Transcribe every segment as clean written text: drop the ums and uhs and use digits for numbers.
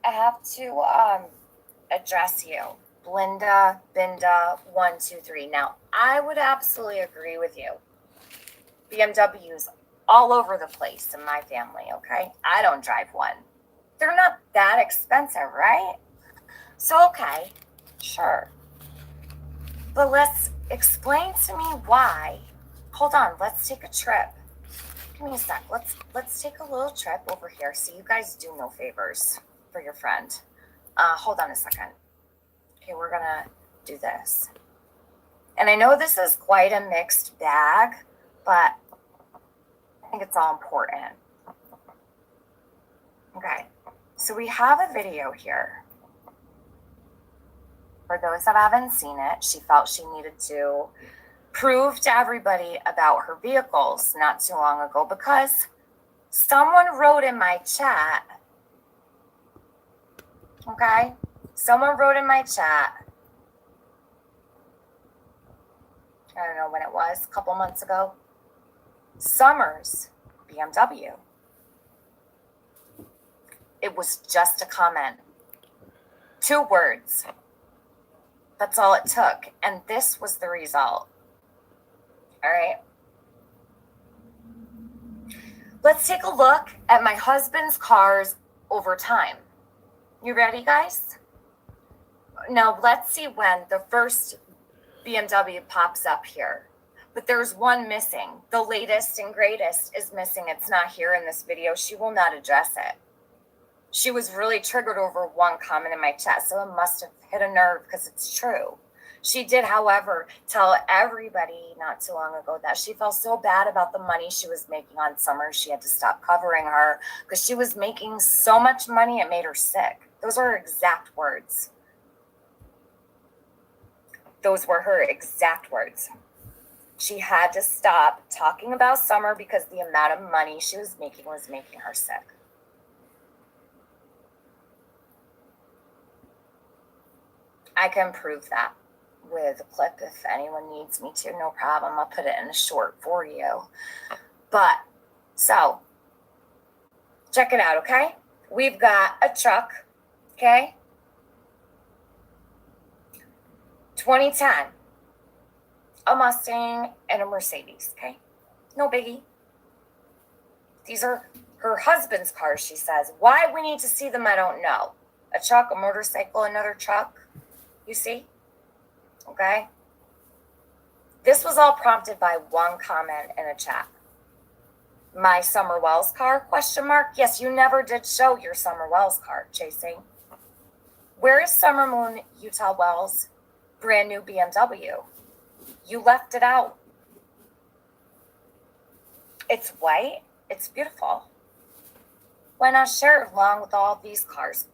I have to address you. Blinda, Binda, 123. Now, I would absolutely agree with you. BMWs all over the place in my family, okay? I don't drive one. They're not that expensive, right? So, okay, sure. But let's explain to me why. Hold on, let's take a trip. Give me a sec. Let's take a little trip over here. See, you guys do no favors for your friend. Hold on a second. Okay, we're gonna do this. And I know this is quite a mixed bag, but I think it's all important. Okay, so we have a video here. For those that haven't seen it, she felt she needed to prove to everybody about her vehicles not too long ago because someone wrote in my chat, okay? Someone wrote in my chat, I don't know when it was, a couple months ago, Summers, BMW. It was just a comment. 2 words. That's all it took. And this was the result. All right. Let's take a look at my husband's cars over time. You ready, guys? Now, let's see when the first BMW pops up here. But there's one missing. The latest and greatest is missing. It's not here in this video. She will not address it. She was really triggered over one comment in my chat, so it must have hit a nerve because it's true. She did, however, tell everybody not too long ago that she felt so bad about the money she was making on Summer. She had to stop covering her because she was making so much money it made her sick. Those are her exact words. Those were her exact words. She had to stop talking about Summer because the amount of money she was making her sick. I can prove that with a clip if anyone needs me to, no problem. I'll put it in a short for you. But, so, check it out, okay? We've got a truck, okay? 2010, a Mustang and a Mercedes, okay? No biggie. These are her husband's cars, she says. Why we need to see them, I don't know. A truck, a motorcycle, another truck. You see? Okay? This was all prompted by one comment in a chat. My Summer Wells car, question mark? Yes, you never did show your Summer Wells car, Chasing. Where is Summer Moon Utah Wells' brand new BMW? You left it out. It's white. It's beautiful. Why not share it along with all these cars?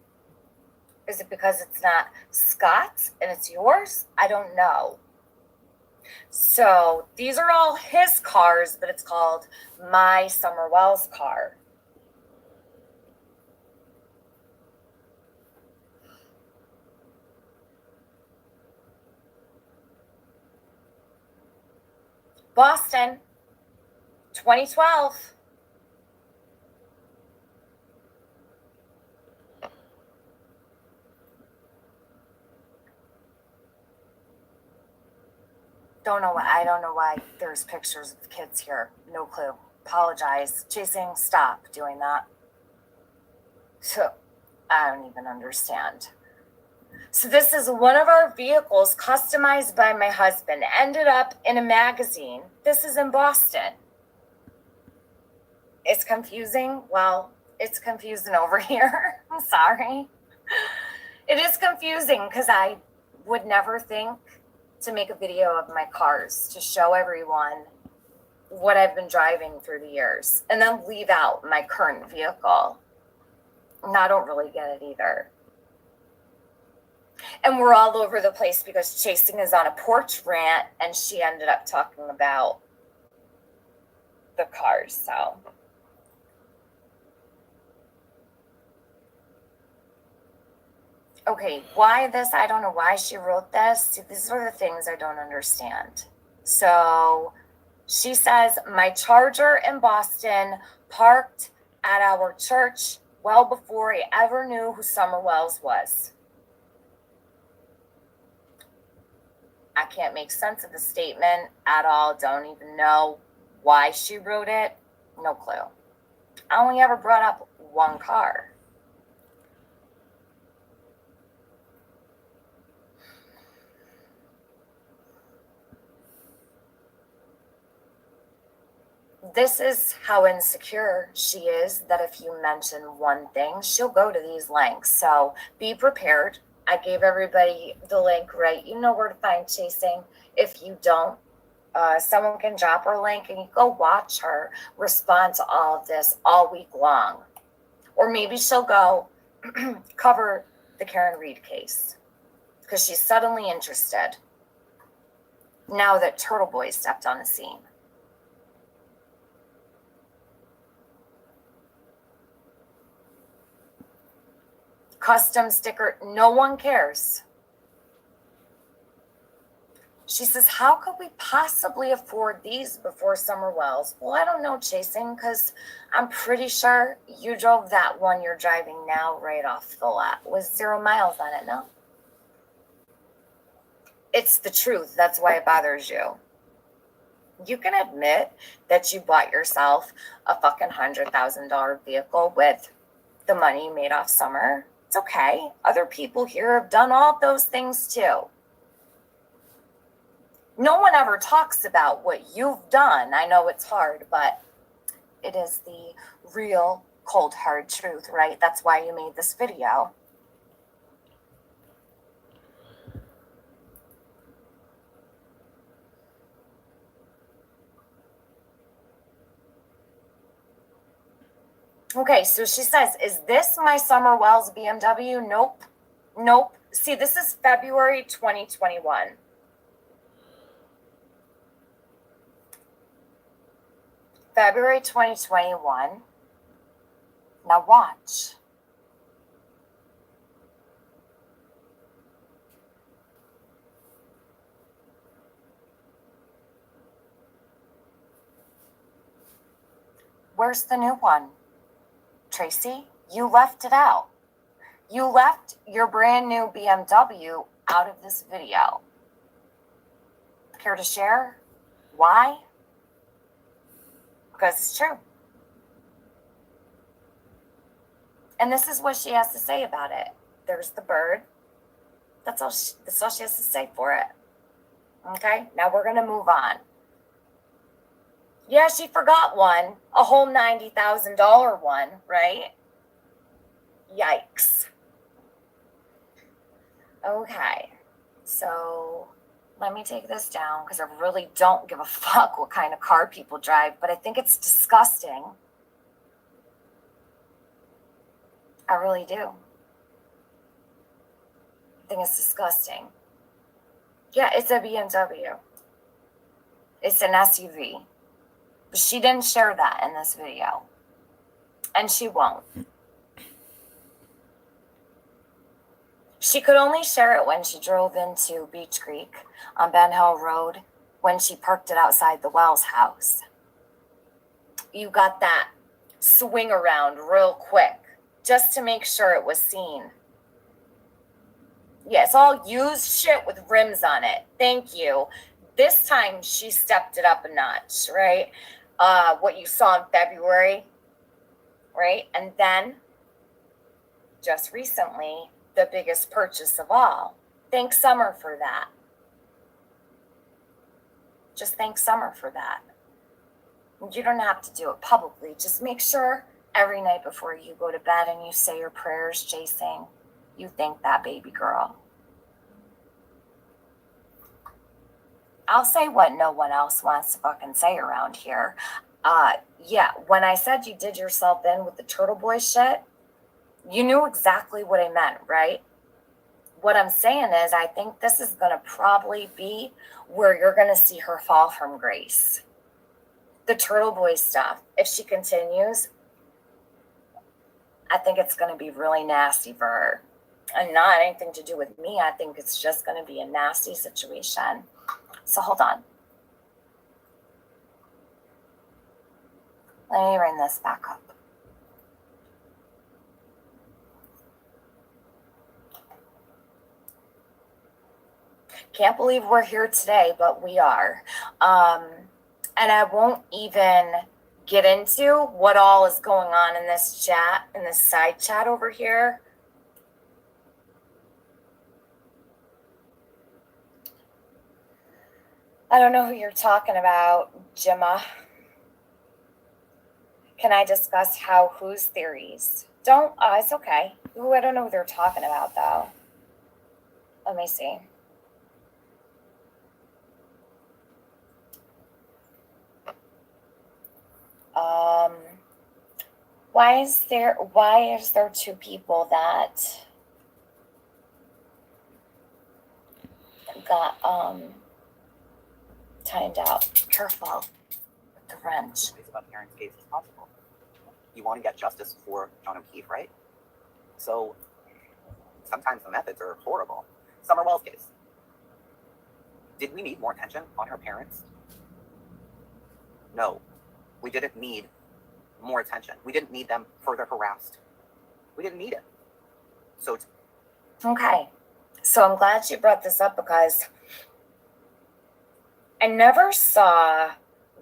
Is it because it's not Scott's and it's yours? I don't know. So these are all his cars, but it's called My Summer Wells car. Boston, 2012. I don't know why there's pictures of kids here. No clue. Apologize. Chasing, stop doing that. So, I don't even understand. So this is one of our vehicles customized by my husband. Ended up in a magazine. This is in Boston. It's confusing. Well, it's confusing over here. I'm sorry. It is confusing because I would never think to make a video of my cars to show everyone what I've been driving through the years and then leave out my current vehicle. And I don't really get it either. And we're all over the place because Chasing is on a porch rant and she ended up talking about the cars, so. Okay, why this? I don't know why she wrote this. See, these are the things I don't understand. So she says, my Charger in Boston parked at our church well before I ever knew who Summer Wells was. I can't make sense of the statement at all. Don't even know why she wrote it. No clue. I only ever brought up one car. This is how insecure she is, that if you mention one thing, she'll go to these links. So be prepared. I gave everybody the link, right? You know where to find Chasing. If you don't, someone can drop her link and you go watch her respond to all of this all week long. Or maybe she'll go cover the Karen Reed case because she's suddenly interested now that Turtle Boy stepped on the scene. Custom sticker, no one cares. She says, how could we possibly afford these before Summer Wells? Well, I don't know, Chasing, because I'm pretty sure you drove that one you're driving now right off the lot with 0 miles on it, no? It's the truth. That's why it bothers you. You can admit that you bought yourself a fucking $100,000 vehicle with the money you made off Summer. It's okay. Other people here have done all those things too. No one ever talks about what you've done. I know it's hard, but it is the real cold hard truth, right? That's why you made this video. Okay, so she says, is this my Summer Wells BMW? Nope. Nope. See, this is February 2021. February 2021. Now watch. Where's the new one? Tracy, you left it out. You left your brand new BMW out of this video. Care to share? Why? Because it's true. And this is what she has to say about it. There's the bird. That's all she has to say for it. Okay, now we're going to move on. Yeah, she forgot one, a whole $90,000 one, right? Yikes. Okay, so let me take this down because I really don't give a fuck what kind of car people drive, but I think it's disgusting. I really do. I think it's disgusting. Yeah, it's a BMW. It's an SUV. But she didn't share that in this video. And she won't. She could only share it when she drove into Beach Creek on Ben Hill Road when she parked it outside the Wells house. You got that swing around real quick just to make sure it was seen. Yeah, it's all used shit with rims on it. Thank you. This time she stepped it up a notch, right? What you saw in February, right? And then just recently, the biggest purchase of all. Thank Summer for that. Just thank Summer for that. You don't have to do it publicly. Just make sure every night before you go to bed and you say your prayers, Chasing, you thank that baby girl. I'll say what no one else wants to fucking say around here. Yeah, when I said you did yourself in with the Turtle Boy shit, you knew exactly what I meant, right? What I'm saying is I think this is going to probably be where you're going to see her fall from grace. The Turtle Boy stuff, if she continues, I think it's going to be really nasty for her. And not anything to do with me. I think it's just going to be a nasty situation. So hold on. Let me bring this back up. Can't believe we're here today, but we are. And I won't even get into what all is going on in this chat, in this side chat over here. I don't know who you're talking about, Gemma. Can I discuss whose theories? It's okay. Ooh, I don't know who they're talking about, though. Let me see. Why is there two people that got timed out? Careful with the wrench. About Karen's case as possible. You want to get justice for John O'Keefe, right? So sometimes the methods are horrible. Summer Wells case. Did we need more attention on her parents? No, we didn't need more attention. We didn't need them further harassed. We didn't need it. So okay. So I'm glad you brought this up because I never saw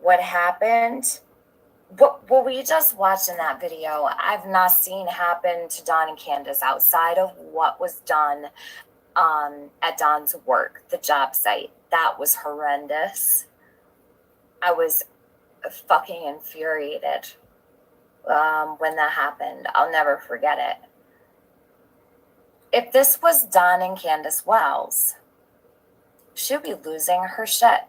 what happened. What we just watched in that video, I've not seen happen to Don and Candace outside of what was done at Don's work, the job site. That was horrendous. I was fucking infuriated when that happened. I'll never forget it. If this was Don and Candace Wells, she'd be losing her shit.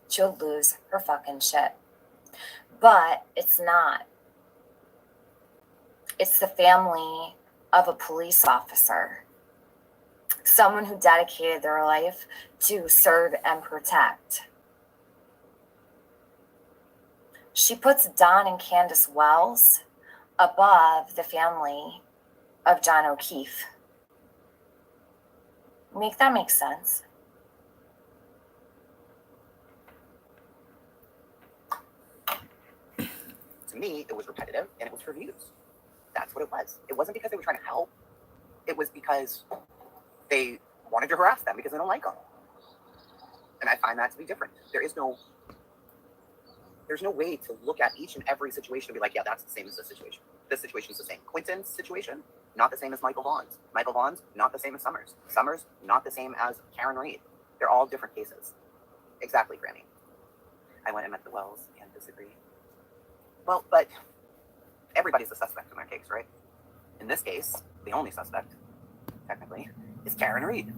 She'll lose her fucking shit. But it's not. It's the family of a police officer, someone who dedicated their life to serve and protect. She puts Don and Candace Wells above the family of John O'Keefe. Make that make sense? To me, it was repetitive and it was for views. That's what it was. It wasn't because they were trying to help. It was because they wanted to harass them because they don't like them. And I find that to be different. There's no way to look at each and every situation and be like, yeah, that's the same as this situation. This situation's the same. Quinton's situation, not the same as Michael Vaughn's. Michael Vaughn's, not the same as Summers. Summers, not the same as Karen Reed. They're all different cases. Exactly, Granny. I went and met the Wells and disagreed. Well, but everybody's a suspect in their case, right? In this case, the only suspect, technically, is Karen Reed.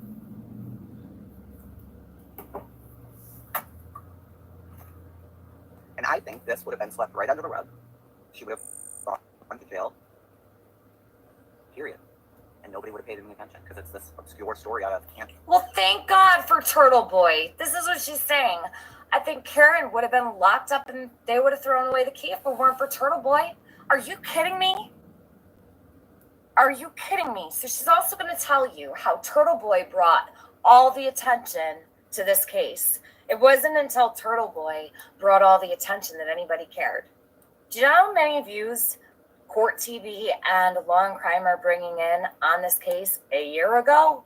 And I think this would have been swept right under the rug. She would have gone to jail, period. And nobody would have paid any attention because it's this obscure story out of camp. Well, thank God for Turtle Boy. This is what she's saying. I think Karen would have been locked up and they would have thrown away the key if it weren't for Turtle Boy. Are you kidding me? Are you kidding me? So she's also going to tell you how Turtle Boy brought all the attention to this case. It wasn't until Turtle Boy brought all the attention that anybody cared. Do you know how many views Court TV and Law and Crime are bringing in on this case a year ago?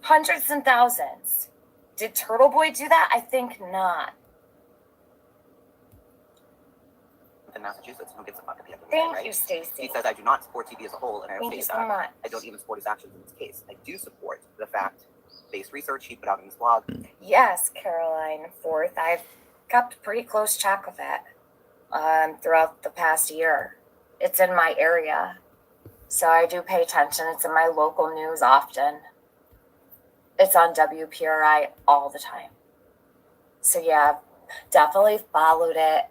Hundreds and thousands. Did Turtle Boy do that? I think not. In Massachusetts, who gives a fuck at the end of the Thank day, right? you, Stacey. He says, I do not support TV as a whole, and I Thank you say so that. much. I don't even support his actions in this case. I do support the fact-based research he put out in his blog. Yes, Caroline Forth. I've kept pretty close track of it throughout the past year. It's in my area, so I do pay attention. It's in my local news often. It's on WPRI all the time. So yeah, definitely followed it.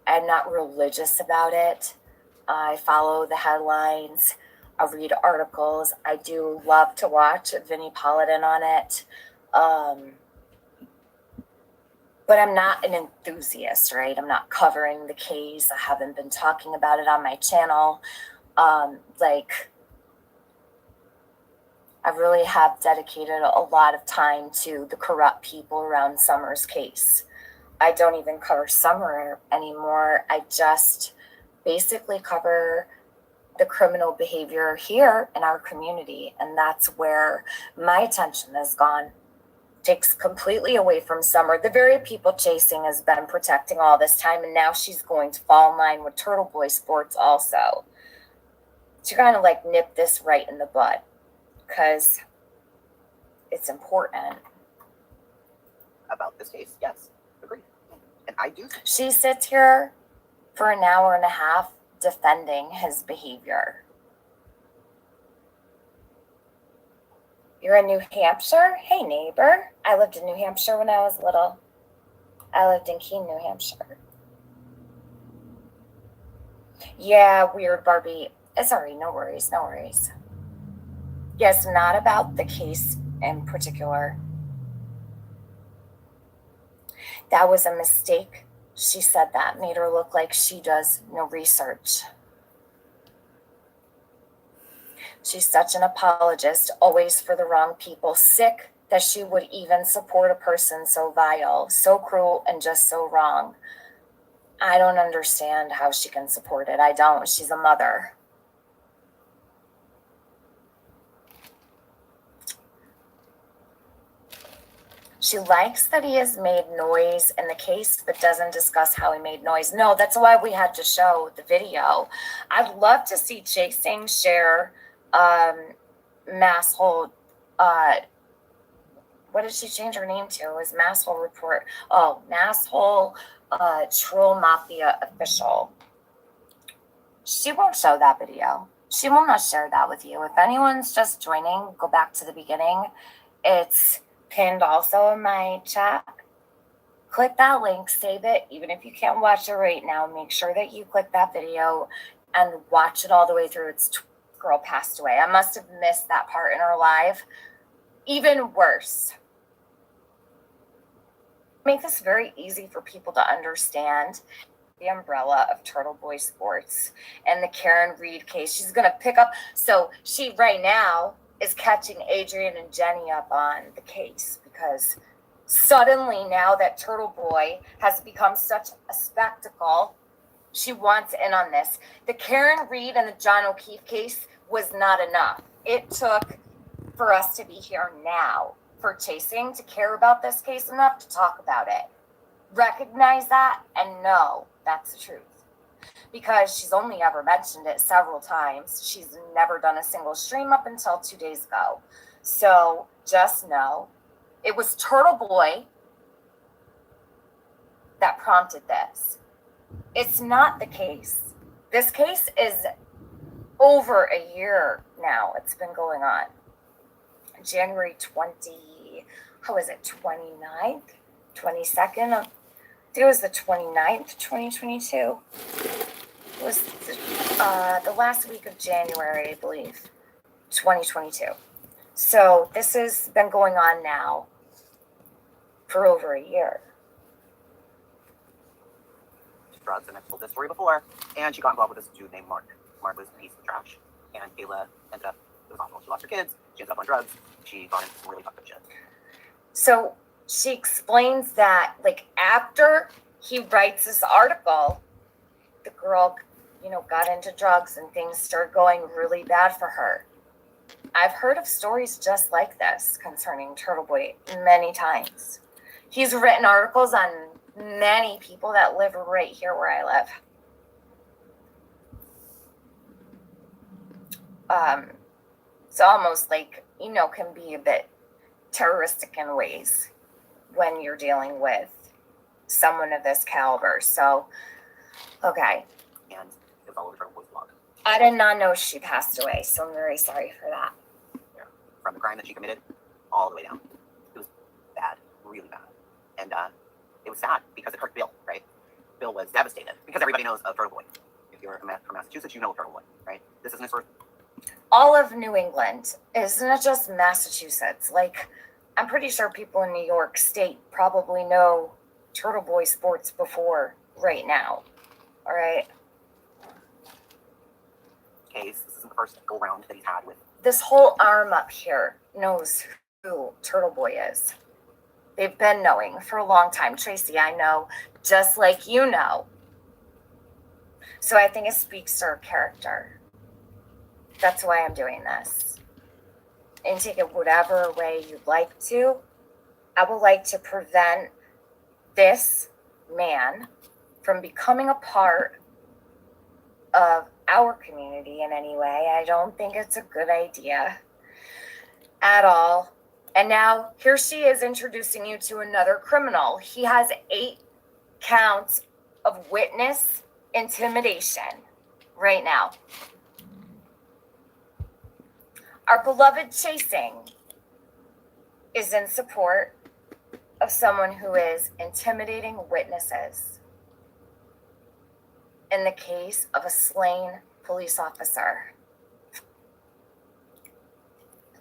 I'm not religious about it. I follow the headlines. I read articles. I do love to watch Vinnie Paladin on it. But I'm not an enthusiast, right? I'm not covering the case. I haven't been talking about it on my channel. I really have dedicated a lot of time to the corrupt people around Summer's case. I don't even cover Summer anymore. I just basically cover the criminal behavior here in our community. And that's where my attention has gone. Takes completely away from Summer. The very people Chasing has been protecting all this time, and now she's going to fall in line with Turtle Boy Sports also. To kind of like nip this right in the bud, because it's important. About this case, yes, agreed. And I do. She sits here for an hour and a half defending his behavior. You're in New Hampshire? Hey, neighbor. I lived in New Hampshire when I was little. I lived in Keene, New Hampshire. Yeah, weird, Barbie. It's all right. No worries. No worries. Yes, not about the case in particular. That was a mistake. She said that, made her look like she does no research. She's such an apologist, always for the wrong people, sick that she would even support a person so vile, so cruel, and just so wrong. I don't understand how she can support it. I don't. She's a mother. She likes that he has made noise in the case, but doesn't discuss how he made noise. No, that's why we had to show the video. I'd love to see Chasing share Masshole. What did she change her name to? It was Masshole Report. Oh, Masshole Troll Mafia Official. She won't show that video. She will not share that with you. If anyone's just joining, go back to the beginning. It's pinned also in my chat. Click that link, save it. Even if you can't watch it right now, make sure that you click that video and watch it all the way through. It's girl passed away. I must have missed that part in her live. Even worse. Make this very easy for people to understand. The umbrella of Turtle Boy Sports and the Karen Reed case. She's going to pick up. So she right now is catching Adrian and Jenny up on the case, because suddenly now that Turtle Boy has become such a spectacle, she wants in on this. The Karen Reed and the John O'Keefe case was not enough. It took for us to be here now for Chasing to care about this case enough to talk about it. Recognize that and know that's the truth. Because she's only ever mentioned it several times. She's never done a single stream up until 2 days ago. So just know it was Turtle Boy that prompted this. It's not the case. This case is over a year now. It's been going on. January 29th? 22nd? I think it was the 29th, 2022. It was the last week of January, I believe, 2022. So this has been going on now for over a year. Drugs, and I've told this story before, and she got involved with this dude named Mark. Mark was a piece of trash, and Kayla ended up, it was awful. She lost her kids, she ended up on drugs, she got into some really fucked up shit. So she explains that, like, after he writes this article, the girl, got into drugs and things started going really bad for her. I've heard of stories just like this concerning Turtle Boy many times. He's written articles on many people that live right here where I live. It's almost like, can be a bit terroristic in ways when you're dealing with someone of this caliber. So, okay. And it was all over Turtle Boy's blog. I did not know she passed away, so I'm very sorry for that. Yeah. From the crime that she committed all the way down. It was bad, really bad. And it was sad because it hurt Bill, right? Bill was devastated because everybody knows of Turtle Boy. If you're from Massachusetts, you know of Turtle Boy, right? This isn't his first. All of New England, isn't it just Massachusetts? Like, I'm pretty sure people in New York State probably know Turtle Boy Sports before right now. All right? Case. This isn't the first go round that he's had with. This whole arm up here knows who Turtle Boy is. They've been knowing for a long time. Tracy, I know, just like you know. So I think it speaks to her character. That's why I'm doing this. And take it whatever way you'd like to. I would like to prevent this man from becoming a part of our community in any way. I don't think it's a good idea at all. And now here she is introducing you to another criminal. He has 8 counts of witness intimidation right now. Our beloved Chasing is in support of someone who is intimidating witnesses in the case of a slain police officer.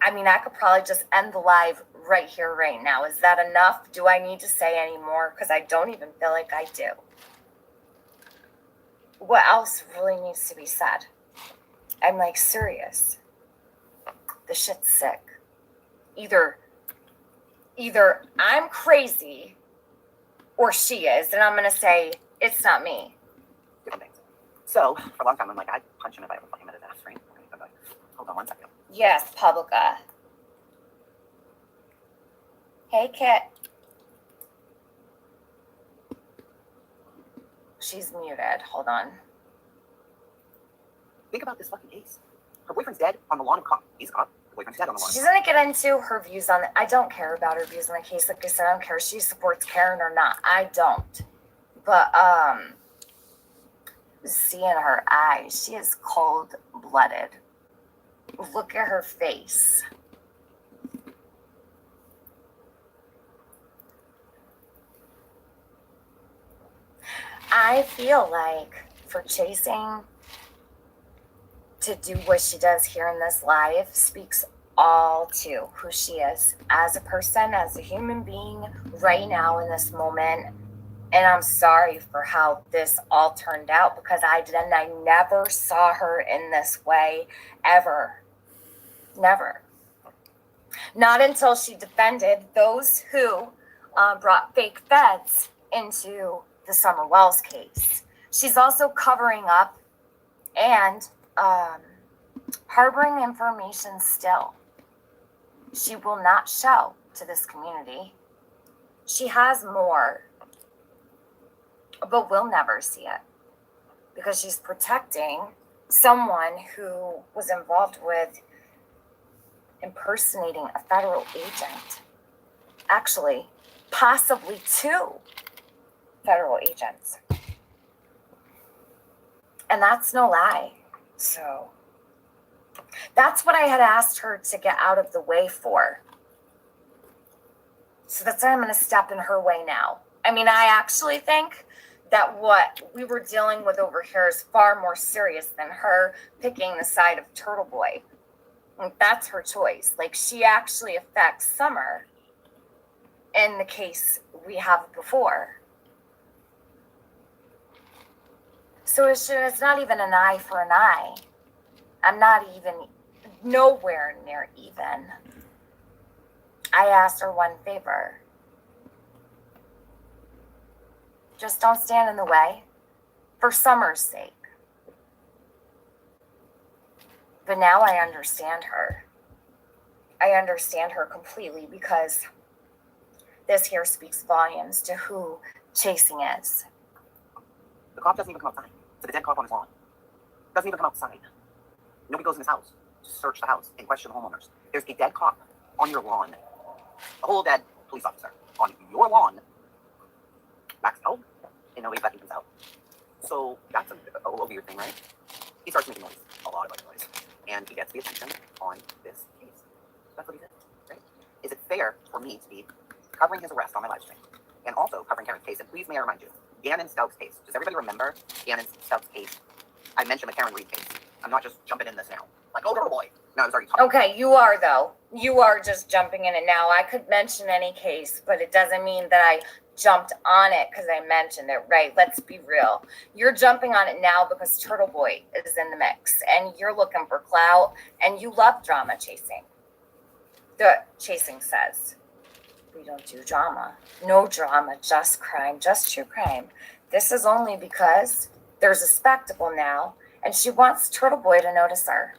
I mean, I could probably just end the live right here, right now. Is that enough? Do I need to say any more? Because I don't even feel like I do. What else really needs to be said? I'm like, serious. The shit's sick. Either I'm crazy or she is, and I'm gonna say it's not me. Different things. So for a long time, I'm like, I'd punch him if I ever fucking met his ass, right? Hold on one second. Yes, Publica. Hey, Kit. She's muted. Hold on. Think about this fucking case. Her boyfriend's dead on the lawn of a cop. He's a cop. Her boyfriend's dead on the lawn. She's gonna get into her views on it. I don't care about her views on the case. Like I said, I don't care if she supports Karen or not. I don't. But see in her eyes, she is cold-blooded. Look at her face. I feel like for Chasing to do what she does here in this live speaks all to who she is as a person, as a human being right now in this moment. And I'm sorry for how this all turned out, because I never saw her in this way ever. Never. Not until she defended those who brought fake feds into the Summer Wells case. She's also covering up and harboring information still. She will not show to this community. She has more, but we'll never see it because she's protecting someone who was involved with impersonating a federal agent. Actually, possibly 2 federal agents. And that's no lie. So that's what I had asked her to get out of the way for. So that's why I'm going to step in her way now. I mean, I actually think that what we were dealing with over here is far more serious than her picking the side of Turtle Boy. Like, that's her choice. Like, she actually affects Summer in the case we have before. So it's not even an eye for an eye. I'm not even nowhere near even. I asked her one favor. Just don't stand in the way for Summer's sake. But now I understand her. I understand her completely, because this here speaks volumes to who Chasing is. The cop doesn't even come outside. So the dead cop on his lawn doesn't even come outside. Nobody goes in his house to search the house and question the homeowners. There's a dead cop on your lawn. A whole dead police officer on your lawn. Maxed out, and nobody fucking comes out. So that's a weird thing, right? He starts making noise, a lot of other noise, and he gets the attention on this case. That's what he did, right? Is it fair for me to be covering his arrest on my live stream and also covering Karen's case? And please, may I remind you, Gannon Stout's case. Does everybody remember Gannon Stout's case? I mentioned the Karen Reed case. I'm not just jumping in this now. Like, oh, girl boy. No, I was already talking. Okay, you are, though. You are just jumping in it now. I could mention any case, but it doesn't mean that I jumped on it because I mentioned it, right? Let's be real. You're jumping on it now because Turtle Boy is in the mix, and you're looking for clout, and you love drama chasing. The Chasing says, we don't do drama. No drama, just crime, just true crime. This is only because there's a spectacle now, and she wants Turtle Boy to notice her.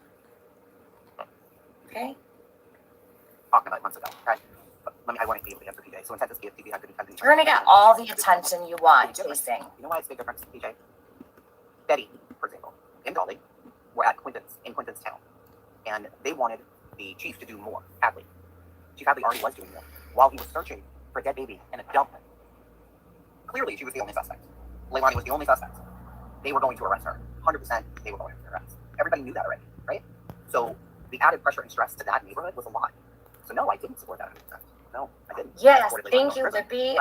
okay? Talking about months ago. Okay. But I want to be able to answer PJ. So intent is gift. TV had good intent. You're gonna get all the attention you want, chasing. You know why it's a big difference, PJ? Betty, for example, and Dolly were at Quentin's town, and they wanted the chief to do more. Hadley. Chief Hadley already was doing more while he was searching for a dead baby in a dump. Clearly, she was the only suspect. Leilani was the only suspect. They were going to arrest her. 100%. They were going to arrest. Everybody knew that already, right? So the added pressure and stress to that neighborhood was a lot. So no, I didn't support that 100%. No, I didn't. Yes, thank you, Lippy.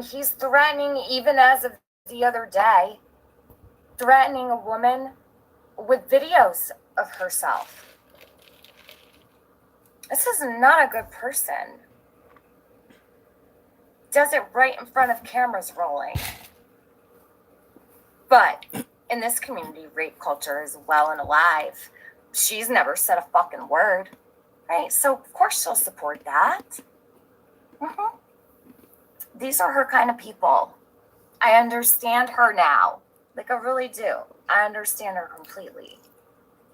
He's threatening, even as of the other day, threatening a woman with videos of herself. This is not a good person. Does it right in front of cameras rolling. But in this community, rape culture is well and alive. She's never said a fucking word, right? So of course she'll support that. These are her kind of people. I understand her now. Like, I really do. I understand her completely.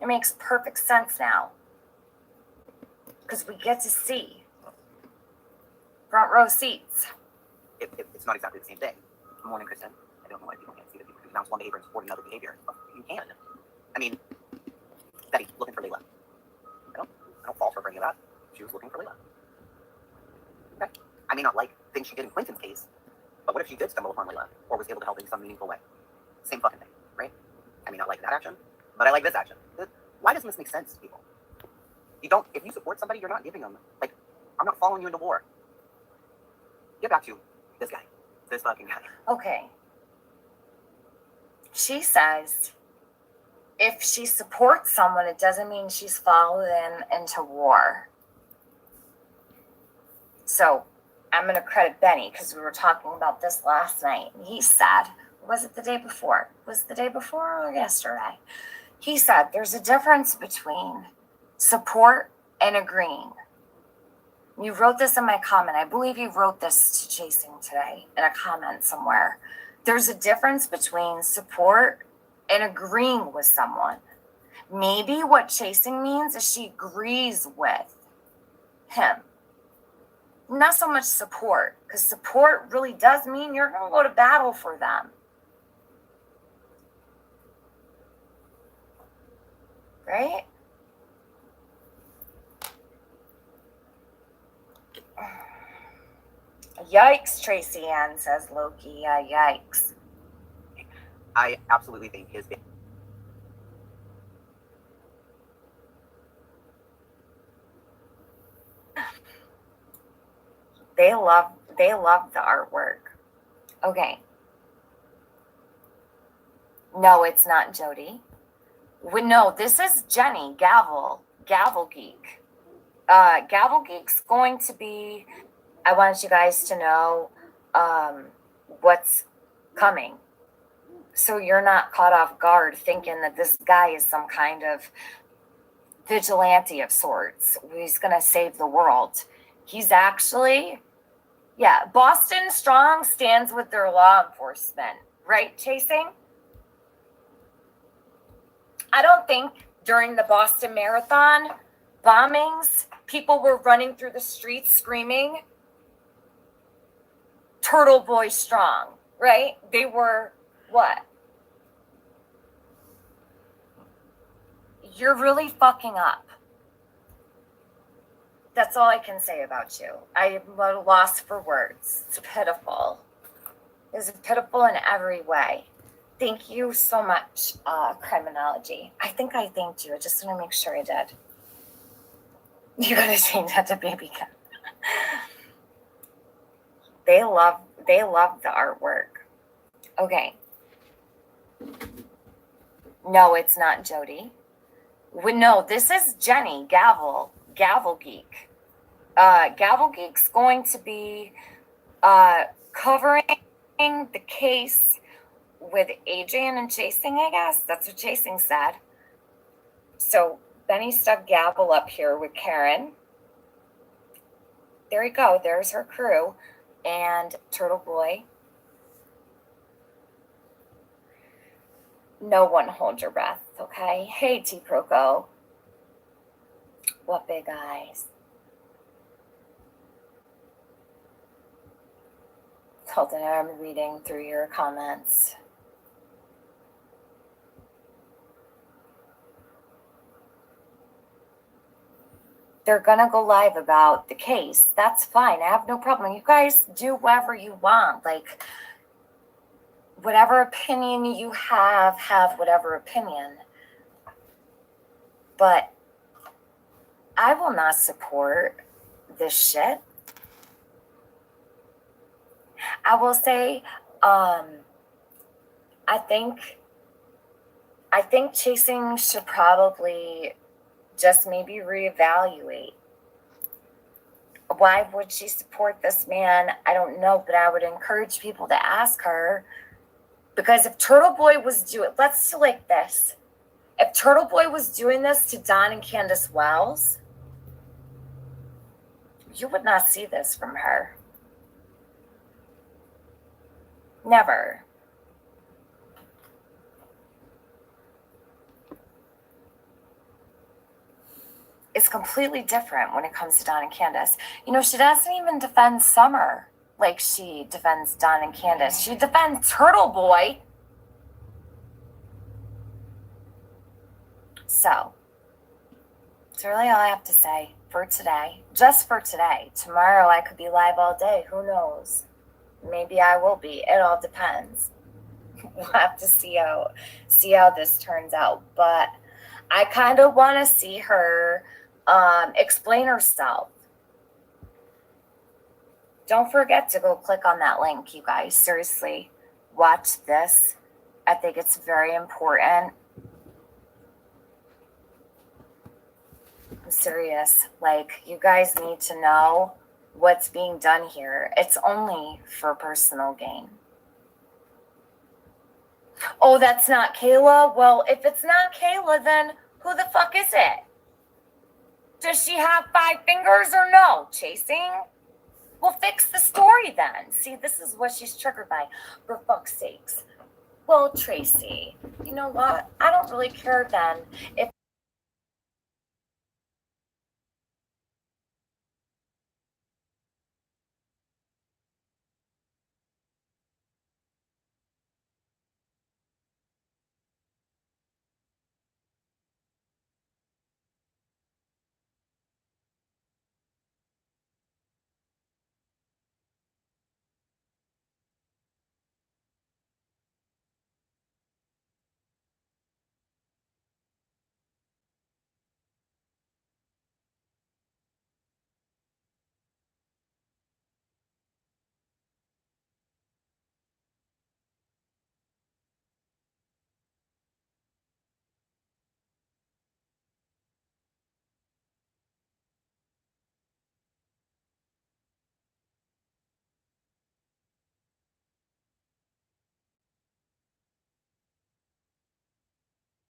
It makes perfect sense now. Because we get to see front row seats. It's not exactly the same thing. Good morning, Kristen. I don't know why people can't see that people denounce one behavior and support another behavior. But you can. I mean, Betty, looking for Layla. I don't fault her for any of that. She was looking for Layla. Okay. I may not like things she did in Quentin's case, but what if she did stumble upon Layla or was able to help in some meaningful way? Same fucking thing, right? I may not like that action, but I like this action. Why doesn't this make sense to people? If you support somebody, you're not giving them, like, I'm not following you into war. Get back to this guy. This fucking guy. Okay. She says if she supports someone, it doesn't mean she's followed them into war. So I'm going to credit Benny because we were talking about this last night. And he said, was it the day before? Was it the day before or yesterday? He said there's a difference between support and agreeing. You wrote this in my comment. I believe you wrote this to Chasing today in a comment somewhere. There's a difference between support and agreeing with someone. Maybe what Chasing means is she agrees with him. Not so much support, because support really does mean you're going to go to battle for them. Right? Yikes, Tracy Ann, says Loki. Yikes. I absolutely think his They love the artwork. Okay. No, it's not Jody. No, this is Jenny Gavel Geek. Gavel Geek's going to be, I want you guys to know what's coming. So you're not caught off guard thinking that this guy is some kind of vigilante of sorts. He's going to save the world. He's actually, Boston Strong stands with their law enforcement, right, Chasing? I don't think during the Boston Marathon bombings, people were running through the streets screaming, Turtle Boy Strong, right? They were what? You're really fucking up. That's all I can say about you. I am at a loss for words. It's pitiful. It's pitiful in every way. Thank you so much, Criminology. I think I thanked you. I just want to make sure I did. You gotta change that to Baby Cat. They love the artwork. Okay. No, it's not Jody. No, this is Jenny Gavel Geek. Gavel Geek's going to be covering the case with Adrian and Chasing, I guess. That's what Chasing said. So Benny stuck Gavel up here with Karen. There you go. There's her crew. And Turtle Boy. No one hold your breath, okay? Hey, T. Croco. What big eyes? Hold on, I'm reading through your comments. They're gonna go live about the case. That's fine. I have no problem. You guys do whatever you want. Like, whatever opinion you have whatever opinion. But I will not support this shit. I will say, I think Chasing should probably just maybe reevaluate. Why would she support this man? I don't know, but I would encourage people to ask her. Because if Turtle Boy was doing, let's do like this. If Turtle Boy was doing this to Don and Candace Wells, you would not see this from her. Never. It's completely different when it comes to Don and Candace. You know, she doesn't even defend Summer like she defends Don and Candace. She defends Turtle Boy. So, that's really all I have to say for today. Just for today. Tomorrow I could be live all day. Who knows? Maybe I will be. It all depends. We'll have to see how this turns out. But I kind of want to see her explain herself. Don't forget to go click on that link, you guys. Seriously, watch this. I think it's very important. I'm serious. Like, you guys need to know what's being done here. It's only for personal gain. Oh, that's not Kayla? Well, if it's not Kayla, then who the fuck is it? Does she have 5 fingers or no? Chasing? Well, fix the story then. See, this is what she's triggered by. For fuck's sakes. Well, Tracy, you know what? I don't really care then if